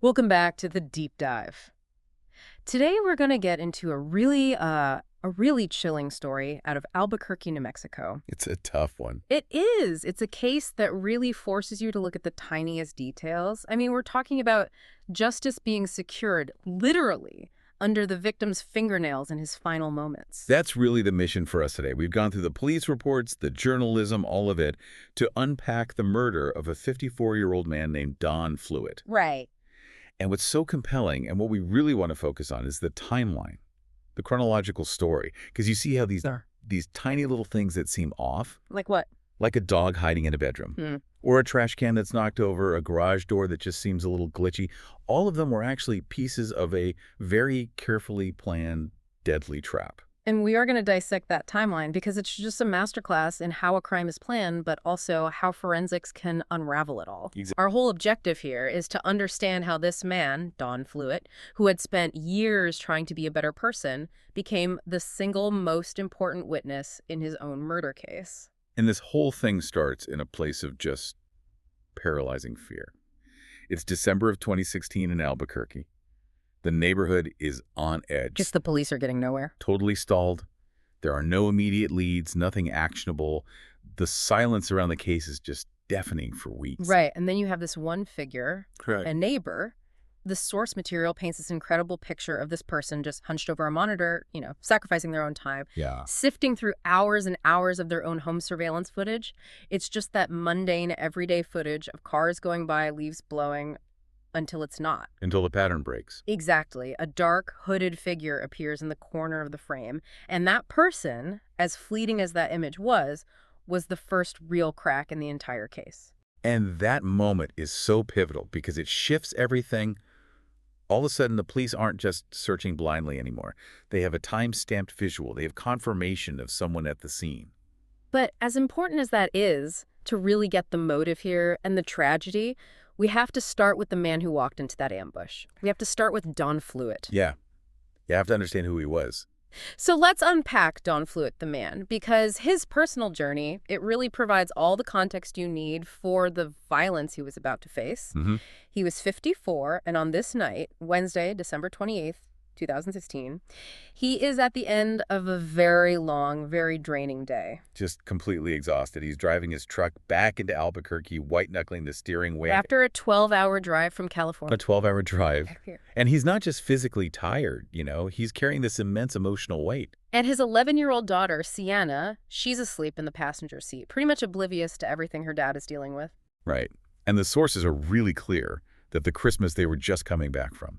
Welcome back to the deep dive. Today we're going to get into a really chilling story out of Albuquerque, New Mexico. It's a tough one. It is. It's a case that really forces you to look at the tiniest details. I mean, we're talking about justice being secured literally under the victim's fingernails in his final moments. That's really the mission for us today. We've gone through the police reports, the journalism, all of it, to unpack the murder of a 54-year-old man named Don Fluitt. Right. And what's so compelling, and what we really want to focus on, is the timeline, the chronological story. Because you see how these tiny little things that seem off, Like what? like a dog hiding in a bedroom, or a trash can that's knocked over, a garage door that just seems a little glitchy, all of them were actually pieces of a very carefully planned, deadly trap. And we are going to dissect that timeline because it's just a masterclass in how a crime is planned, but also how forensics can unravel it all. Exactly. Our whole objective here is to understand how this man, Don Fluitt, who had spent years trying to be a better person, became the single most important witness in his own murder case. And this whole thing starts in a place of just paralyzing fear. It's December of 2016 in Albuquerque. The neighborhood is on edge. Just the police are getting nowhere. Totally stalled. There are no immediate leads, nothing actionable. The silence around the case is just deafening for weeks. Right, and then you have this one figure, Correct. a neighbor. The source material paints this incredible picture of this person just hunched over a monitor, sacrificing their own time, Yeah. sifting through hours and hours of their own home surveillance footage. It's just that mundane, everyday footage of cars going by, leaves blowing, until it's not. Until the pattern breaks. Exactly. A dark, hooded figure appears in the corner of the frame. And that person, as fleeting as that image was the first real crack in the entire case. And that moment is so pivotal because it shifts everything. All of a sudden, the police aren't just searching blindly anymore. They have a time-stamped visual. They have confirmation of someone at the scene. But as important as that is, to really get the motive here and the tragedy, we have to start with the man who walked into that ambush. We have to start with Don Fluitt. Yeah. You have to understand who he was. So let's unpack Don Fluitt, the man, because his personal journey, it really provides all the context you need for the violence he was about to face. He was 54, and on this night, Wednesday, December 28th, 2016, he is at the end of a very long, very draining day. Just completely exhausted. He's driving his truck back into Albuquerque, white-knuckling the steering wheel. After a 12-hour drive from California. A 12-hour drive. And he's not just physically tired, he's carrying this immense emotional weight. And his 11-year-old daughter, Sienna, she's asleep in the passenger seat, pretty much oblivious to everything her dad is dealing with. Right. And the sources are really clear that the Christmas they were just coming back from.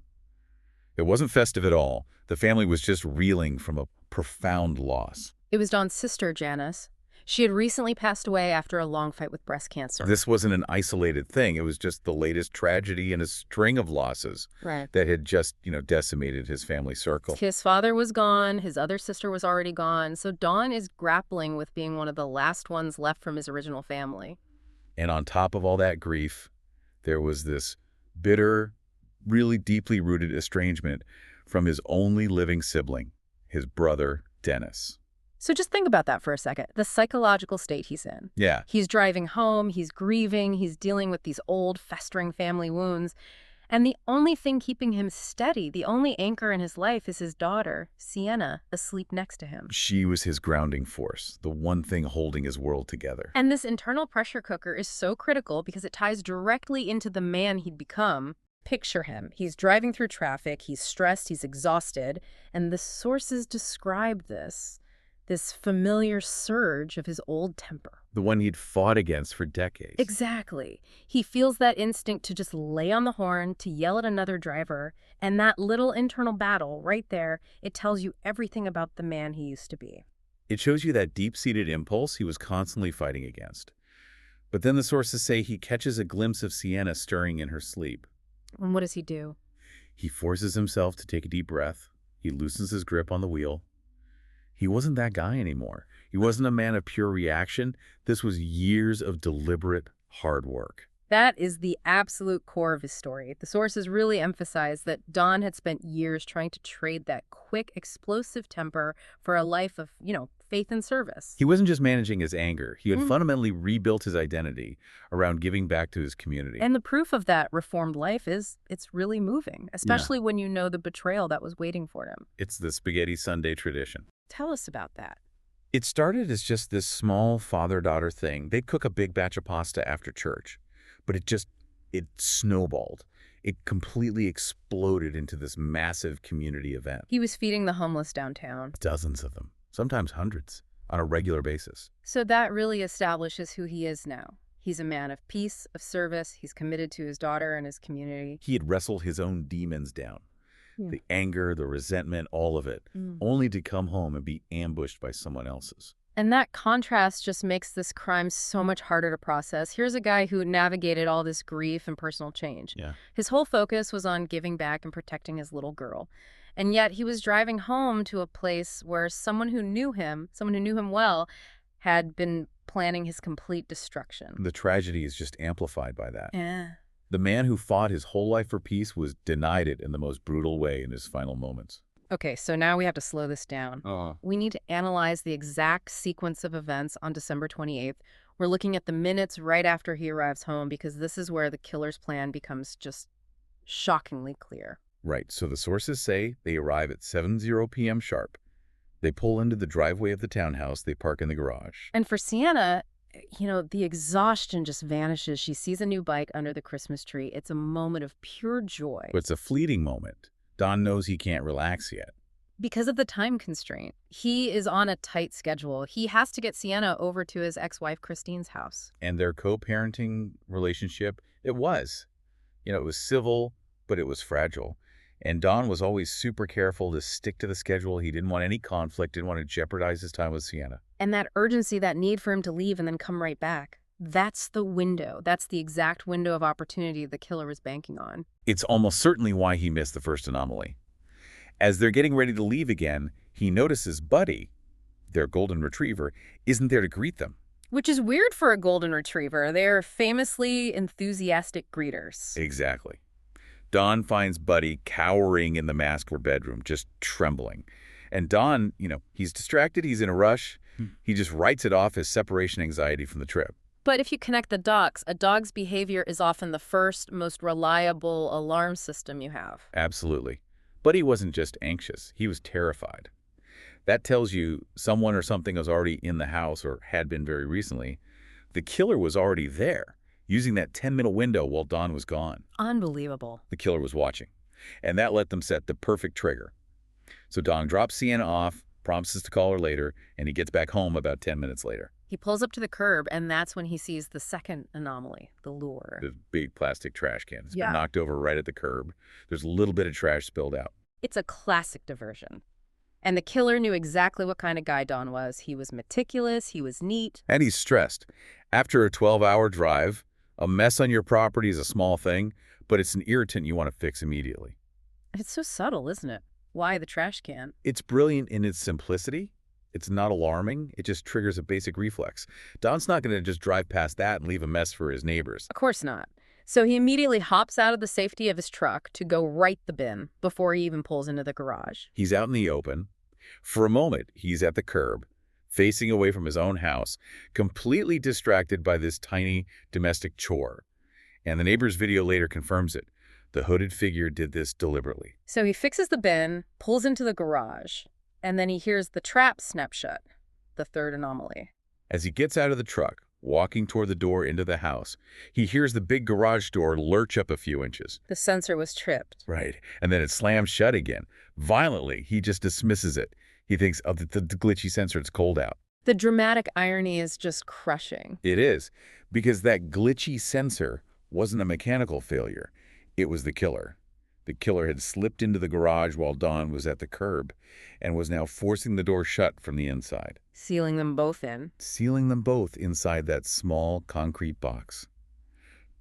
It wasn't festive at all. The family was just reeling from a profound loss. It was Don's sister, Janice. She had recently passed away after a long fight with breast cancer. This wasn't an isolated thing. It was just the latest tragedy in a string of losses that had just, decimated his family circle. His father was gone. His other sister was already gone. So Don is grappling with being one of the last ones left from his original family. And on top of all that grief, there was this bitter, really deeply rooted estrangement from his only living sibling, his brother, Dennis. So just think about that for a second, the psychological state he's in. Yeah. He's driving home, he's grieving, he's dealing with these old, festering family wounds. And the only thing keeping him steady, the only anchor in his life is his daughter, Sienna, asleep next to him. She was his grounding force, the one thing holding his world together. And this internal pressure cooker is so critical because it ties directly into the man he'd become. Picture him. He's driving through traffic, he's stressed, he's exhausted, and the sources describe this familiar surge of his old temper. The one he'd fought against for decades. Exactly. He feels that instinct to just lay on the horn, to yell at another driver, and that little internal battle right there, it tells you everything about the man he used to be. It shows you that deep-seated impulse he was constantly fighting against. But then the sources say he catches a glimpse of Sienna stirring in her sleep. And what does he do? He forces himself to take a deep breath. He loosens his grip on the wheel. He wasn't that guy anymore. He wasn't a man of pure reaction. This was years of deliberate, hard work. That is the absolute core of his story. The sources really emphasize that Don had spent years trying to trade that quick, explosive temper for a life of, faith and service. He wasn't just managing his anger. He had fundamentally rebuilt his identity around giving back to his community. And the proof of that reformed life is it's really moving, Yeah. especially when you know the betrayal that was waiting for him. It's the spaghetti Sunday tradition. Tell us about that. It started as just this small father-daughter thing. They'd cook a big batch of pasta after church, but it snowballed. It completely exploded into this massive community event. He was feeding the homeless downtown. Dozens of them, sometimes hundreds, on a regular basis. So that really establishes who he is now. He's a man of peace, of service. He's committed to his daughter and his community. He had wrestled his own demons down. Yeah. The anger, the resentment, all of it, only to come home and be ambushed by someone else's. And that contrast just makes this crime so much harder to process. Here's a guy who navigated all this grief and personal change. Yeah. His whole focus was on giving back and protecting his little girl. And yet he was driving home to a place where someone who knew him well, had been planning his complete destruction. The tragedy is just amplified by that. Yeah. The man who fought his whole life for peace was denied it in the most brutal way in his final moments. Okay, so now we have to slow this down. We need to analyze the exact sequence of events on December 28th. We're looking at the minutes right after he arrives home because this is where the killer's plan becomes just shockingly clear. Right, so the sources say they arrive at 7:00 p.m. sharp. They pull into the driveway of the townhouse. They park in the garage. And for Sienna, the exhaustion just vanishes. She sees a new bike under the Christmas tree. It's a moment of pure joy. But it's a fleeting moment. Don knows he can't relax yet. Because of the time constraint. He is on a tight schedule. He has to get Sienna over to his ex-wife Christine's house. And their co-parenting relationship, it was civil, but it was fragile. And Don was always super careful to stick to the schedule. He didn't want any conflict, didn't want to jeopardize his time with Sienna. And that urgency, that need for him to leave and then come right back, that's the window. That's the exact window of opportunity the killer was banking on. It's almost certainly why he missed the first anomaly. As they're getting ready to leave again, he notices Buddy, their golden retriever, isn't there to greet them. Which is weird for a golden retriever. They're famously enthusiastic greeters. Exactly. Don finds Buddy cowering in the master bedroom, just trembling. And Don, he's distracted, he's in a rush. He just writes it off as separation anxiety from the trip. But if you connect the dots, a dog's behavior is often the first, most reliable alarm system you have. Absolutely. Buddy wasn't just anxious, he was terrified. That tells you someone or something was already in the house or had been very recently. The killer was already there, using that 10-minute window while Don was gone. Unbelievable. The killer was watching, and that let them set the perfect trigger. So Don drops Sienna off, promises to call her later, and he gets back home about 10 minutes later. He pulls up to the curb, and that's when he sees the second anomaly, the lure. The big plastic trash can. It's Yeah. been knocked over right at the curb. There's a little bit of trash spilled out. It's a classic diversion. And the killer knew exactly what kind of guy Don was. He was meticulous, he was neat. And he's stressed. After a 12-hour drive, a mess on your property is a small thing, but it's an irritant you want to fix immediately. And it's so subtle, isn't it? Why the trash can? It's brilliant in its simplicity. It's not alarming. It just triggers a basic reflex. Don's not going to just drive past that and leave a mess for his neighbors. Of course not. So he immediately hops out of the safety of his truck to go right the bin before he even pulls into the garage. He's out in the open. For a moment, he's at the curb, facing away from his own house, completely distracted by this tiny domestic chore. And the neighbor's video later confirms it. The hooded figure did this deliberately. So he fixes the bin, pulls into the garage, and then he hears the trap snap shut, the third anomaly. As he gets out of the truck, walking toward the door into the house, he hears the big garage door lurch up a few inches. The sensor was tripped. Right. And then it slams shut again. Violently, he just dismisses it. He thinks, oh, the glitchy sensor, it's cold out. The dramatic irony is just crushing. It is, because that glitchy sensor wasn't a mechanical failure. It was the killer. The killer had slipped into the garage while Don was at the curb and was now forcing the door shut from the inside. Sealing them both in. Sealing them both inside that small concrete box.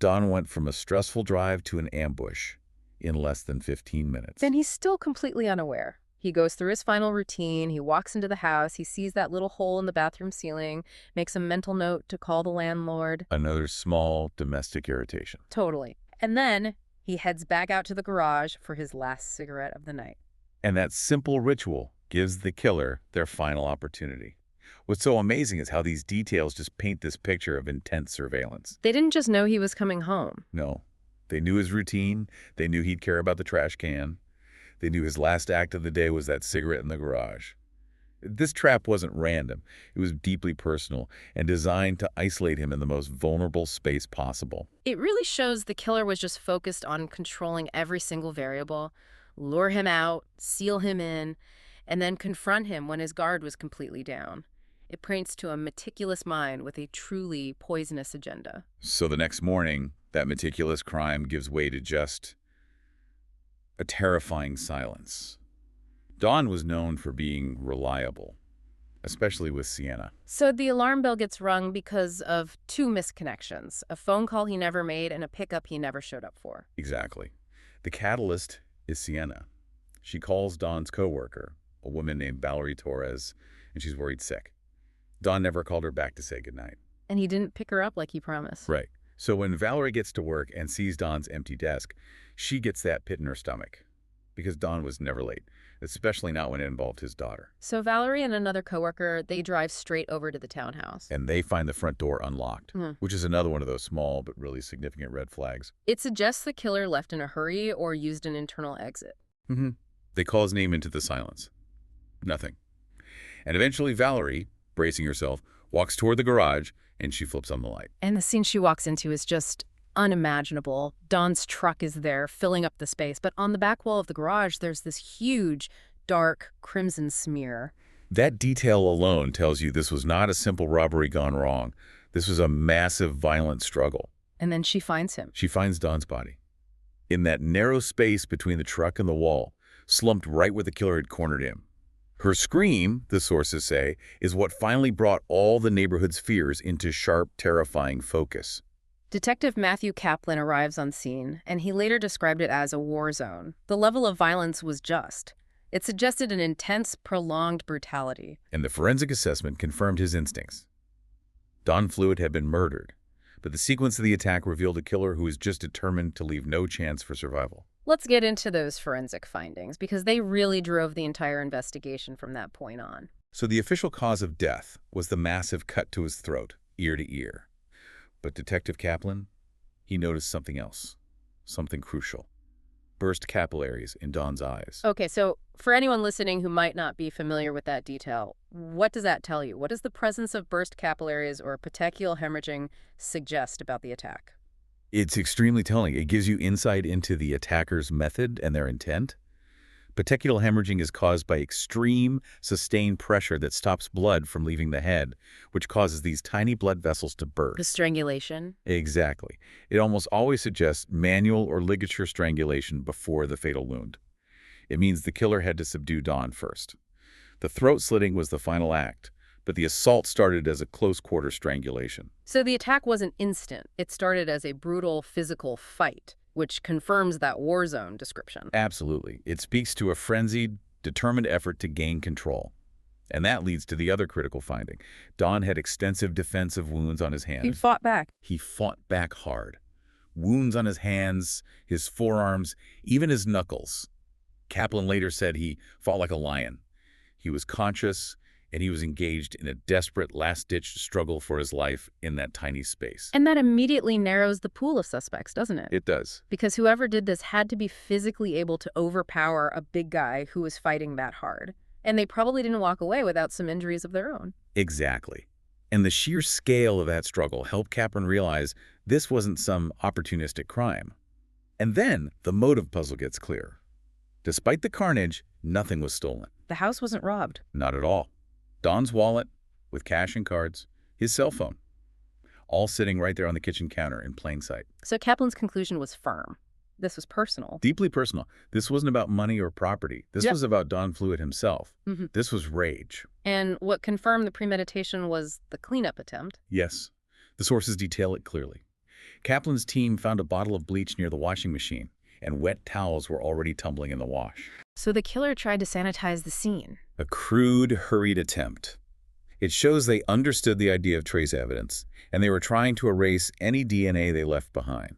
Don went from a stressful drive to an ambush in less than 15 minutes. Then he's still completely unaware. He goes through his final routine. He walks into the house. He sees that little hole in the bathroom ceiling, makes a mental note to call the landlord. Another small domestic irritation. Totally. And then he heads back out to the garage for his last cigarette of the night. And that simple ritual gives the killer their final opportunity. What's so amazing is how these details just paint this picture of intense surveillance. They didn't just know he was coming home. No, they knew his routine. They knew he'd care about the trash can. They knew his last act of the day was that cigarette in the garage. This trap wasn't random. It was deeply personal and designed to isolate him in the most vulnerable space possible. It really shows the killer was just focused on controlling every single variable, lure him out, seal him in, and then confront him when his guard was completely down. It points to a meticulous mind with a truly poisonous agenda. So the next morning, that meticulous crime gives way to just a terrifying silence. Don was known for being reliable, especially with Sienna. So the alarm bell gets rung because of two misconnections, a phone call he never made and a pickup he never showed up for. Exactly. The catalyst is Sienna. She calls Don's coworker, a woman named Valerie Torres, and she's worried sick. Don never called her back to say goodnight. And he didn't pick her up like he promised. Right. So when Valerie gets to work and sees Don's empty desk, she gets that pit in her stomach. Because Don was never late, especially not when it involved his daughter. So Valerie and another coworker, they drive straight over to the townhouse. And they find the front door unlocked, which is another one of those small but really significant red flags. It suggests the killer left in a hurry or used an internal exit. They call his name into the silence. Nothing. And eventually Valerie, bracing herself, walks toward the garage and she flips on the light. And the scene she walks into is just unimaginable. Don's truck is there, filling up the space, but on the back wall of the garage, there's this huge, dark, crimson smear. That detail alone tells you this was not a simple robbery gone wrong. This was a massive, violent struggle. And then she finds him. She finds Don's body. In that narrow space between the truck and the wall, slumped right where the killer had cornered him. Her scream, the sources say, is what finally brought all the neighborhood's fears into sharp, terrifying focus. Detective Matthew Kaplan arrives on scene, and he later described it as a war zone. The level of violence was just. It suggested an intense, prolonged brutality. And the forensic assessment confirmed his instincts. Don Fluitt had been murdered, but the sequence of the attack revealed a killer who was just determined to leave no chance for survival. Let's get into those forensic findings, because they really drove the entire investigation from that point on. So the official cause of death was the massive cut to his throat, ear to ear. But Detective Kaplan, he noticed something else, something crucial. Burst capillaries in Don's eyes. Okay, so for anyone listening who might not be familiar with that detail, what does that tell you? What does the presence of burst capillaries or petechial hemorrhaging suggest about the attack? It's extremely telling. It gives you insight into the attacker's method and their intent. Petechial hemorrhaging is caused by extreme, sustained pressure that stops blood from leaving the head, which causes these tiny blood vessels to burst. The strangulation? Exactly. It almost always suggests manual or ligature strangulation before the fatal wound. It means the killer had to subdue Don first. The throat slitting was the final act, but the assault started as a close-quarter strangulation. So the attack wasn't instant. It started as a brutal physical fight, which confirms that war zone description. Absolutely. It speaks to a frenzied, determined effort to gain control. And that leads to the other critical finding. Don had extensive defensive wounds on his hands. He fought back. He fought back hard. Wounds on his hands, his forearms, even his knuckles. Kaplan later said he fought like a lion. He was conscious, and he was engaged in a desperate last-ditch struggle for his life in that tiny space. And that immediately narrows the pool of suspects, doesn't it? It does. Because whoever did this had to be physically able to overpower a big guy who was fighting that hard. And they probably didn't walk away without some injuries of their own. Exactly. And the sheer scale of that struggle helped Kaplan realize this wasn't some opportunistic crime. And then the motive puzzle gets clear. Despite the carnage, nothing was stolen. The house wasn't robbed. Not at all. Don's wallet, with cash and cards, his cell phone, all sitting right there on the kitchen counter in plain sight. So Kaplan's conclusion was firm. This was personal. Deeply personal. This wasn't about money or property. This was about Don Fluitt himself. This was rage. And what confirmed the premeditation was the cleanup attempt. Yes. The sources detail it clearly. Kaplan's team found a bottle of bleach near the washing machine, and wet towels were already tumbling in the wash. So the killer tried to sanitize the scene. A crude, hurried attempt. It shows they understood the idea of trace evidence, and they were trying to erase any DNA they left behind.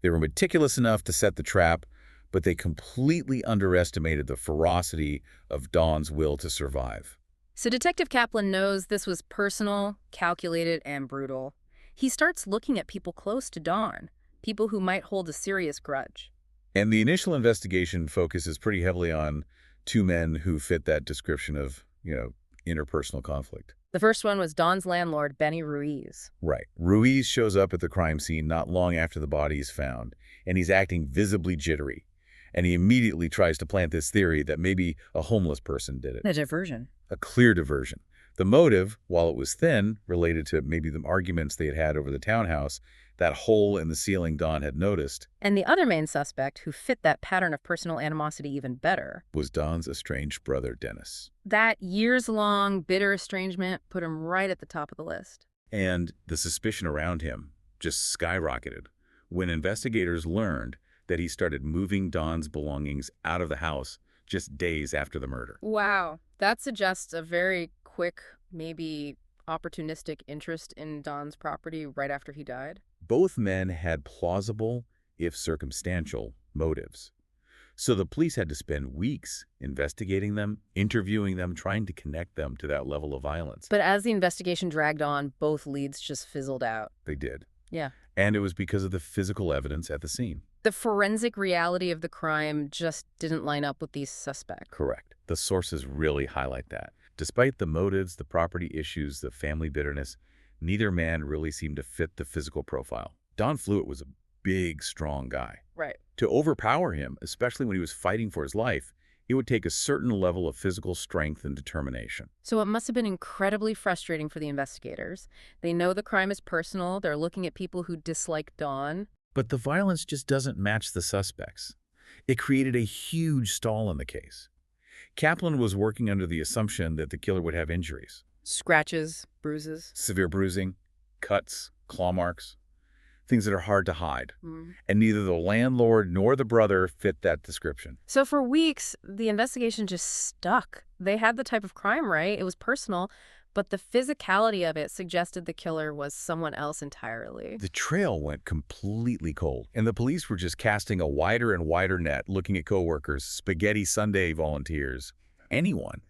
They were meticulous enough to set the trap, but they completely underestimated the ferocity of Dawn's will to survive. So Detective Kaplan knows this was personal, calculated, and brutal. He starts looking at people close to Dawn, people who might hold a serious grudge. And the initial investigation focuses pretty heavily on two men who fit that description of, interpersonal conflict. The first one was Dawn's landlord, Benny Ruiz. Right. Ruiz shows up at the crime scene not long after the body is found, and he's acting visibly jittery. And he immediately tries to plant this theory that maybe a homeless person did it. A diversion. A clear diversion. The motive, while it was thin, related to maybe the arguments they had had over the townhouse, that hole in the ceiling Dawn had noticed. And the other main suspect, who fit that pattern of personal animosity even better, was Dawn's estranged brother, Dennis. That years-long, bitter estrangement put him right at the top of the list. And the suspicion around him just skyrocketed when investigators learned that he started moving Dawn's belongings out of the house just days after the murder. Wow. That suggests a very quick, maybe opportunistic interest in Dawn's property right after he died. Both men had plausible, if circumstantial, motives. So the police had to spend weeks investigating them, interviewing them, trying to connect them to that level of violence. But as the investigation dragged on, both leads just fizzled out. They did. Yeah. And it was because of the physical evidence at the scene. The forensic reality of the crime just didn't line up with these suspects. Correct. The sources really highlight that. Despite the motives, the property issues, the family bitterness, neither man really seemed to fit the physical profile. Don Fluitt was a big, strong guy. Right. To overpower him, especially when he was fighting for his life, it would take a certain level of physical strength and determination. So it must have been incredibly frustrating for the investigators. They know the crime is personal. They're looking at people who dislike Dawn. But the violence just doesn't match the suspects. It created a huge stall in the case. Kaplan was working under the assumption that the killer would have injuries. Scratches, bruises. Severe bruising, cuts, claw marks, things that are hard to hide. And neither the landlord nor the brother fit that description. So for weeks, the investigation just stuck. They had the type of crime right. It was personal, but the physicality of it suggested the killer was someone else entirely. The trail went completely cold, and the police were just casting a wider and wider net, looking at coworkers, spaghetti Sunday volunteers, anyone,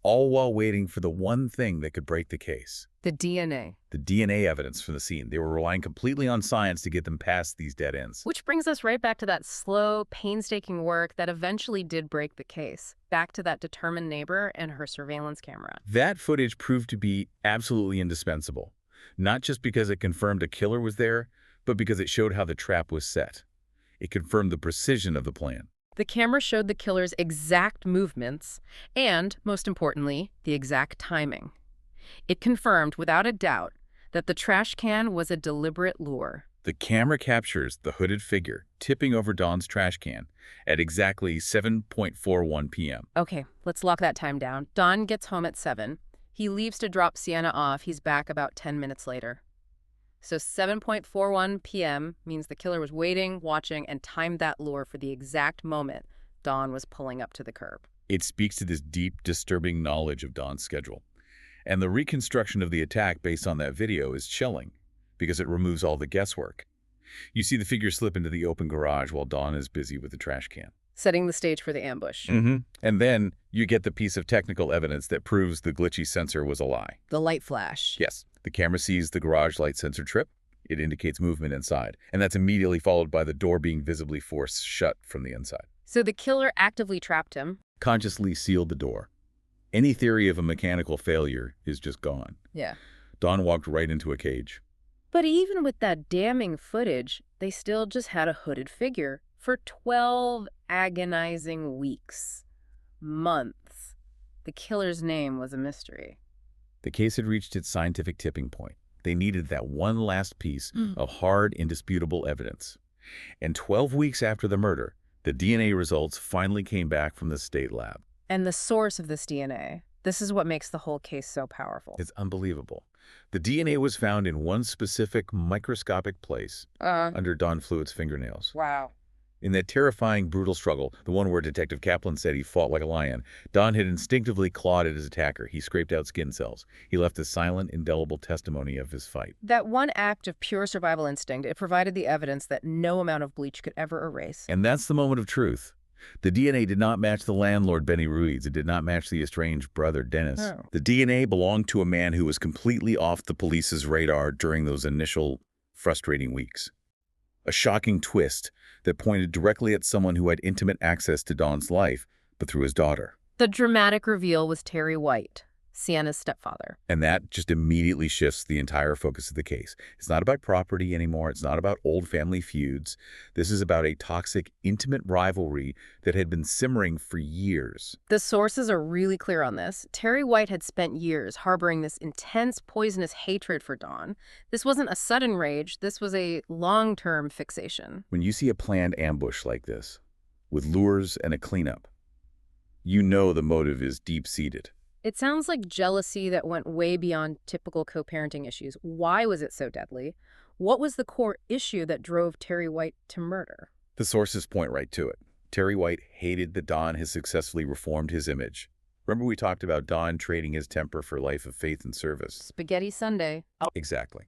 all while waiting for the one thing that could break the case. The DNA. The DNA evidence from the scene. They were relying completely on science to get them past these dead ends. Which brings us right back to that slow, painstaking work that eventually did break the case. Back to that determined neighbor and her surveillance camera. That footage proved to be absolutely indispensable. Not just because it confirmed a killer was there, but because it showed how the trap was set. It confirmed the precision of the plan. The camera showed the killer's exact movements and, most importantly, the exact timing. It confirmed, without a doubt, that the trash can was a deliberate lure. The camera captures the hooded figure tipping over Dawn's trash can at exactly 7:41 p.m. Okay, let's lock that time down. Dawn gets home at 7. He leaves to drop Sienna off. He's back about 10 minutes later. So 7:41 p.m. means the killer was waiting, watching, and timed that lure for the exact moment Dawn was pulling up to the curb. It speaks to this deep, disturbing knowledge of Dawn's schedule. And the reconstruction of the attack based on that video is chilling, because it removes all the guesswork. You see the figure slip into the open garage while Dawn is busy with the trash can. Setting the stage for the ambush. And then you get the piece of technical evidence that proves the glitchy sensor was a lie. The light flash. Yes. The camera sees the garage light sensor trip. It indicates movement inside. And that's immediately followed by the door being visibly forced shut from the inside. So the killer actively trapped him. Consciously sealed the door. Any theory of a mechanical failure is just gone. Yeah. Dawn walked right into a cage. But even with that damning footage, they still just had a hooded figure for 12 agonizing weeks. Months. The killer's name was a mystery. The case had reached its scientific tipping point. They needed that one last piece of hard, indisputable evidence. And 12 weeks after the murder, the DNA results finally came back from the state lab. And the source of this DNA, this is what makes the whole case so powerful. It's unbelievable. The DNA was found in one specific microscopic place under Dawn Fluitt's fingernails. Wow. In that terrifying, brutal struggle, the one where Detective Kaplan said he fought like a lion, Don had instinctively clawed at his attacker. He scraped out skin cells. He left a silent, indelible testimony of his fight. That one act of pure survival instinct, it provided the evidence that no amount of bleach could ever erase. And that's the moment of truth. The DNA did not match the landlord, Benny Ruiz. It did not match the estranged brother, Dennis. Oh. The DNA belonged to a man who was completely off the police's radar during those initial frustrating weeks. A shocking twist that pointed directly at someone who had intimate access to Don's life, but through his daughter. The dramatic reveal was Terry White, Sienna's stepfather. And that just immediately shifts the entire focus of the case. It's not about property anymore. It's not about old family feuds. This is about a toxic, intimate rivalry that had been simmering for years. The sources are really clear on this. Terry White had spent years harboring this intense, poisonous hatred for Don. This wasn't a sudden rage. This was a long-term fixation. When you see a planned ambush like this, with lures and a cleanup, you know the motive is deep-seated. It sounds like jealousy that went way beyond typical co-parenting issues. Why was it so deadly? What was the core issue that drove Terry White to murder? The sources point right to it. Terry White hated that Don has successfully reformed his image. Remember we talked about Don trading his temper for life of faith and service? Spaghetti Sunday. Exactly.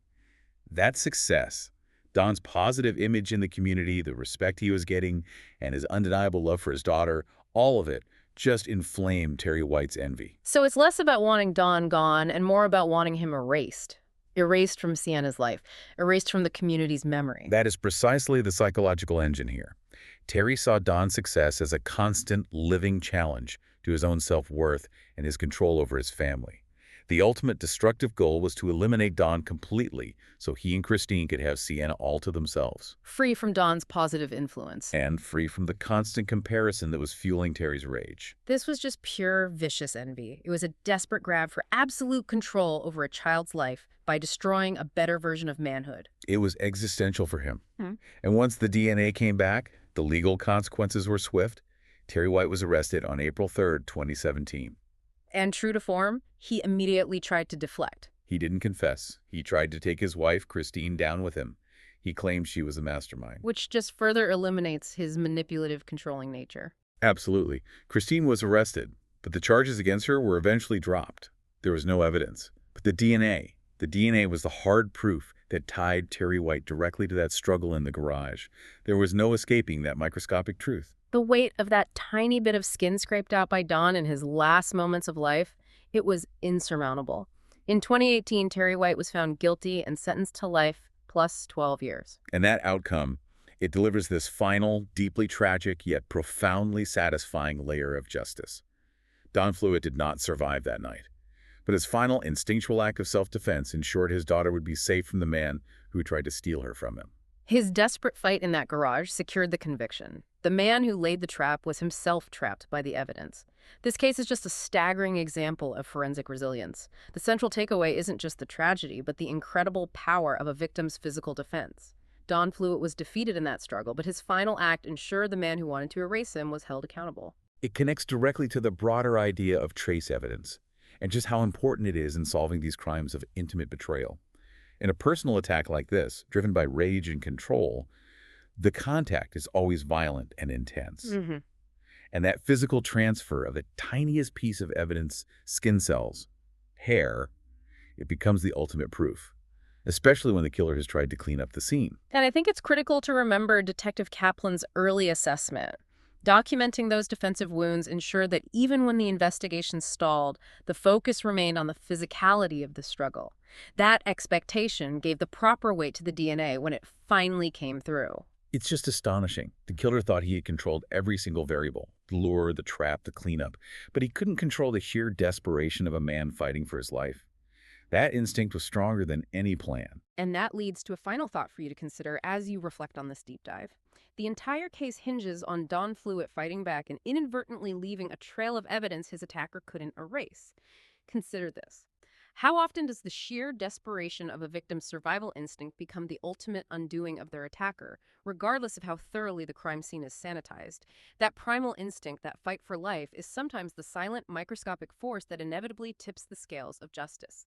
That success, Don's positive image in the community, the respect he was getting, and his undeniable love for his daughter, all of it just inflamed Terry White's envy. So it's less about wanting Don gone and more about wanting him erased. Erased from Sienna's life. Erased from the community's memory. That is precisely the psychological engine here. Terry saw Don's success as a constant, living challenge to his own self-worth and his control over his family. The ultimate destructive goal was to eliminate Don completely so he and Christine could have Sienna all to themselves. Free from Don's positive influence. And free from the constant comparison that was fueling Terry's rage. This was just pure, vicious envy. It was a desperate grab for absolute control over a child's life by destroying a better version of manhood. It was existential for him. And once the DNA came back, the legal consequences were swift. Terry White was arrested on April 3rd, 2017. And true to form, he immediately tried to deflect. He didn't confess. He tried to take his wife, Christine, down with him. He claimed she was a mastermind. Which just further eliminates his manipulative, controlling nature. Absolutely. Christine was arrested, but the charges against her were eventually dropped. There was no evidence. But the DNA was the hard proof that tied Terry White directly to that struggle in the garage. There was no escaping that microscopic truth. The weight of that tiny bit of skin scraped out by Don in his last moments of life, it was insurmountable. In 2018, Terry White was found guilty and sentenced to life plus 12 years. And that outcome, it delivers this final, deeply tragic yet profoundly satisfying layer of justice. Don Fluitt did not survive that night, but his final instinctual act of self-defense ensured his daughter would be safe from the man who tried to steal her from him. His desperate fight in that garage secured the conviction. The man who laid the trap was himself trapped by the evidence. This case is just a staggering example of forensic resilience. The central takeaway isn't just the tragedy, but the incredible power of a victim's physical defense. Don Fluitt was defeated in that struggle, but his final act ensured the man who wanted to erase him was held accountable. It connects directly to the broader idea of trace evidence and just how important it is in solving these crimes of intimate betrayal. In a personal attack like this, driven by rage and control, the contact is always violent and intense. And that physical transfer of the tiniest piece of evidence, skin cells, hair, it becomes the ultimate proof, especially when the killer has tried to clean up the scene. And I think it's critical to remember Detective Kaplan's early assessment. Documenting those defensive wounds ensured that even when the investigation stalled, the focus remained on the physicality of the struggle. That expectation gave the proper weight to the DNA when it finally came through. It's just astonishing. The killer thought he had controlled every single variable, the lure, the trap, the cleanup, but he couldn't control the sheer desperation of a man fighting for his life. That instinct was stronger than any plan. And that leads to a final thought for you to consider as you reflect on this deep dive. The entire case hinges on Don Fluitt fighting back and inadvertently leaving a trail of evidence his attacker couldn't erase. Consider this. How often does the sheer desperation of a victim's survival instinct become the ultimate undoing of their attacker, regardless of how thoroughly the crime scene is sanitized? That primal instinct, that fight for life, is sometimes the silent, microscopic force that inevitably tips the scales of justice.